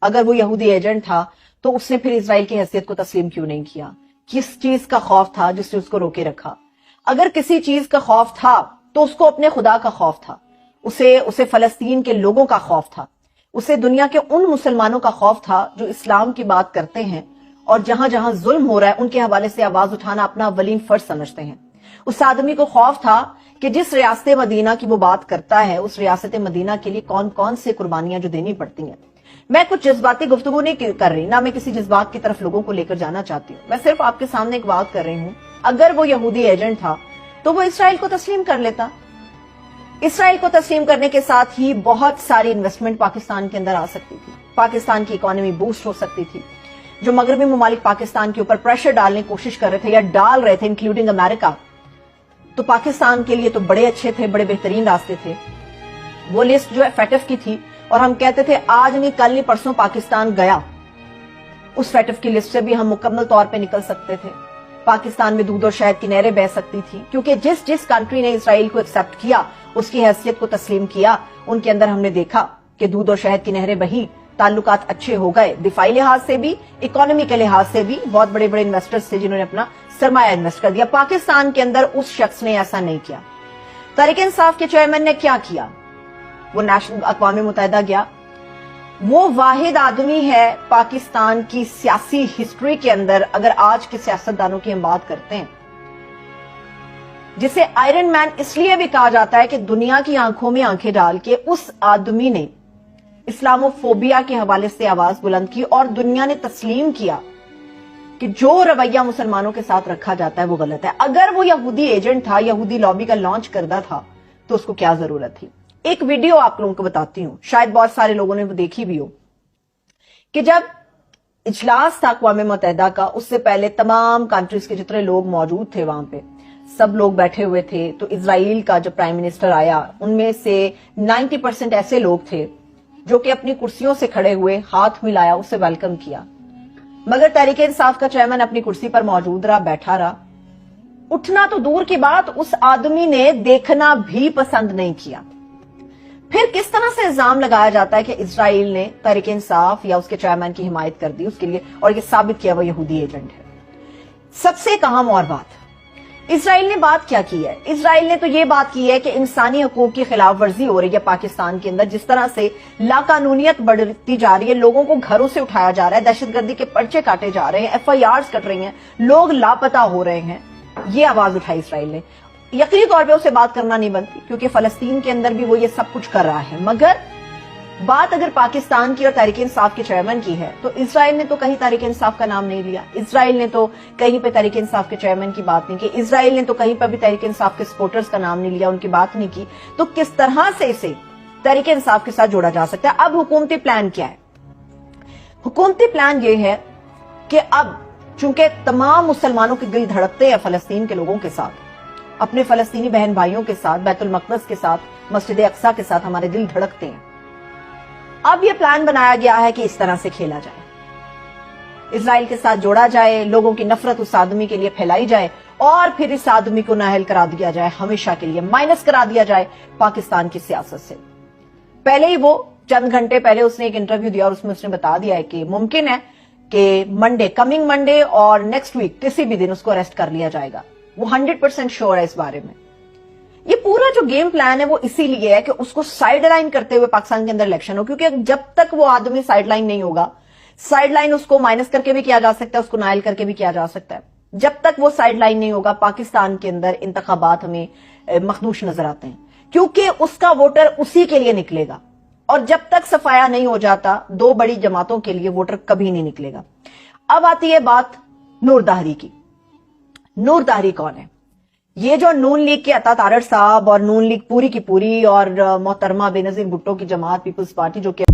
اگر وہ یہودی ایجنٹ تھا تو اس نے پھر اسرائیل کی حیثیت کو تسلیم کیوں نہیں کیا؟ کس چیز کا خوف تھا جس نے اس کو روکے رکھا؟ اگر کسی چیز کا خوف تھا تو اس کو اپنے خدا کا خوف تھا، اسے فلسطین کے لوگوں کا خوف تھا، اسے دنیا کے ان مسلمانوں کا خوف تھا جو اسلام کی بات کرتے ہیں اور جہاں جہاں ظلم ہو رہا ہے ان کے حوالے سے آواز اٹھانا اپنا اولین فرض سمجھتے ہیں۔ اس آدمی کو خوف تھا کہ جس ریاست مدینہ کی وہ بات کرتا ہے اس ریاست مدینہ کے لیے کون کون سے قربانیاں جو دینی پڑتی ہیں۔ میں کچھ جذباتی گفتگو نہیں کر رہی، نہ میں کسی جذبات کی طرف لوگوں کو لے کر جانا چاہتی ہوں، میں صرف آپ کے سامنے ایک بات کر رہی ہوں۔ اگر وہ یہودی ایجنٹ تھا تو وہ اسرائیل کو تسلیم کر لیتا۔ اسرائیل کو تسلیم کرنے کے ساتھ ہی بہت ساری انویسٹمنٹ پاکستان کے اندر آ سکتی تھی، پاکستان کی اکانومی بوسٹ ہو سکتی تھی۔ جو مغربی ممالک پاکستان کے اوپر پریشر ڈالنے کی کوشش کر رہے تھے یا ڈال رہے تھے انکلوڈنگ امریکہ، تو پاکستان کے لیے تو بڑے اچھے تھے، بڑے بہترین راستے تھے۔ وہ لسٹ جو ہے فیٹف کی تھی اور ہم کہتے تھے آج نہیں کل نہیں پرسوں پاکستان گیا، اس فیٹف کی لسٹ سے بھی ہم مکمل طور پہ نکل سکتے تھے۔ پاکستان میں دودھ اور شہد کی نہریں بہہ سکتی تھی، کیونکہ جس کنٹری نے اسرائیل کو ایکسپٹ کیا، اس کی حیثیت کو تسلیم کیا، ان کے اندر ہم نے دیکھا کہ دودھ اور شہد کی نہریں بہی، تعلقات اچھے ہو گئے، دفاعی لحاظ سے بھی، اکانومی کے لحاظ سے بھی۔ بہت بڑے بڑے انویسٹرز تھے جنہوں نے اپنا سرمایہ انویسٹ کر دیا۔ پاکستان کے اندر اس شخص نے ایسا نہیں کیا۔ تحریک انصاف کے چیئرمین نے کیا کیا؟ وہ اقوام متحدہ گیا۔ وہ واحد آدمی ہے پاکستان کی سیاسی ہسٹری کے اندر، اگر آج کے سیاستدانوں کی ہم بات کرتے ہیں، جسے آئرن مین اس لیے بھی کہا جاتا ہے کہ دنیا کی آنکھوں میں آنکھیں ڈال کے اس آدمی نے اسلامو فوبیا کے حوالے سے آواز بلند کی اور دنیا نے تسلیم کیا کہ جو رویہ مسلمانوں کے ساتھ رکھا جاتا ہے وہ غلط ہے۔ اگر وہ یہودی ایجنٹ تھا، یہودی لابی کا لانچ کردہ تھا، تو اس کو کیا ضرورت تھی؟ ایک ویڈیو آپ لوگوں کو بتاتی ہوں، شاید بہت سارے لوگوں نے وہ دیکھی بھی ہو، کہ جب اجلاس تھا اقوام متحدہ کا، اس سے پہلے تمام کنٹریز کے جتنے لوگ موجود تھے وہاں پہ سب لوگ بیٹھے ہوئے تھے، تو اسرائیل کا جب پرائم منسٹر آیا ان میں سے 90% ایسے لوگ تھے جو کہ اپنی کرسیوں سے کھڑے ہوئے، ہاتھ ملایا، اسے ویلکم کیا۔ مگر تحریک انصاف کا چیئرمین اپنی کرسی پر موجود رہا، بیٹھا رہا، اٹھنا تو دور کی بات، اس آدمی نے دیکھنا بھی پسند نہیں کیا۔ پھر کس طرح سے الزام لگایا جاتا ہے کہ اسرائیل نے تحریک انصاف یا اس کے چیئرمین کی حمایت کر دی اس کے لیے، اور یہ ثابت کیا وہ یہودی ایجنٹ ہے۔ سب سے ایک اہم اور بات، اسرائیل نے بات کیا کی ہے؟ اسرائیل نے تو یہ بات کی ہے کہ انسانی حقوق کی خلاف ورزی ہو رہی ہے پاکستان کے اندر، جس طرح سے لاقانونیت بڑھتی جا رہی ہے، لوگوں کو گھروں سے اٹھایا جا رہا ہے، دہشت گردی کے پرچے کاٹے جا رہے ہیں، FIRs کٹ رہی ہیں، لوگ لاپتہ ہو رہے ہیں، یہ آواز اٹھائی اسرائیل نے۔ یقینی طور پہ اسے بات کرنا نہیں بنتی کیونکہ فلسطین کے اندر بھی وہ یہ سب کچھ کر رہا ہے، مگر بات اگر پاکستان کی اور تحریک انصاف کے چیئرمین کی ہے تو اسرائیل نے تو کہیں تحریک انصاف کا نام نہیں لیا، اسرائیل نے تو کہیں پہ تحریک انصاف کے چیئرمین کی بات نہیں کی، اسرائیل نے تو کہیں پہ بھی تحریک انصاف کے سپورٹرز کا نام نہیں لیا، ان کی بات نہیں کی، تو کس طرح سے اسے تحریک انصاف کے ساتھ جوڑا جا سکتا ہے؟ اب حکومتی پلان کیا ہے؟ حکومتی پلان یہ ہے کہ اب چونکہ تمام مسلمانوں کے دل دھڑکتے ہیں فلسطین کے لوگوں کے ساتھ، اپنے فلسطینی بہن بھائیوں کے ساتھ، بیت المقدس کے ساتھ، مسجد اقصی کے ساتھ ہمارے دل دھڑکتے ہیں۔ اب یہ پلان بنایا گیا ہے کہ اس طرح سے کھیلا جائے، اسرائیل کے ساتھ جوڑا جائے، لوگوں کی نفرت اس آدمی کے لیے پھیلائی جائے اور پھر اس آدمی کو نااہل کرا دیا جائے، ہمیشہ کے لیے مائنس کرا دیا جائے پاکستان کی سیاست سے۔ پہلے ہی وہ چند گھنٹے پہلے اس نے ایک انٹرویو دیا اور اس میں اس نے بتا دیا ہے کہ ممکن ہے کہ کمنگ منڈے اور نیکسٹ ویک کسی بھی دن اس کو اریسٹ کر لیا جائے گا، وہ 100% شور ہے اس بارے میں۔ یہ پورا جو گیم پلان ہے وہ اسی لیے ہے کہ اس کو سائیڈ لائن کرتے ہوئے پاکستان کے اندر الیکشن ہو، کیونکہ جب تک وہ آدمی سائیڈ لائن نہیں ہوگا، سائیڈ لائن اس کو مائنس کر کے بھی کیا جا سکتا ہے، اس کو نائل کر کے بھی کیا جا سکتا ہے، جب تک وہ سائیڈ لائن نہیں ہوگا پاکستان کے اندر انتخابات ہمیں مخدوش نظر آتے ہیں، کیونکہ اس کا ووٹر اسی کے لیے نکلے گا، اور جب تک صفایا نہیں ہو جاتا دو بڑی جماعتوں کے لیے ووٹر کبھی نہیں نکلے گا۔ اب آتی ہے بات نور دہری کی۔ نور دہری کون ہے؟ یہ جو نون لیگ کے عطا تارڑ صاحب اور نون لیگ پوری کی پوری اور محترمہ بے نظیر بھٹو کی جماعت پیپلز پارٹی جو کہ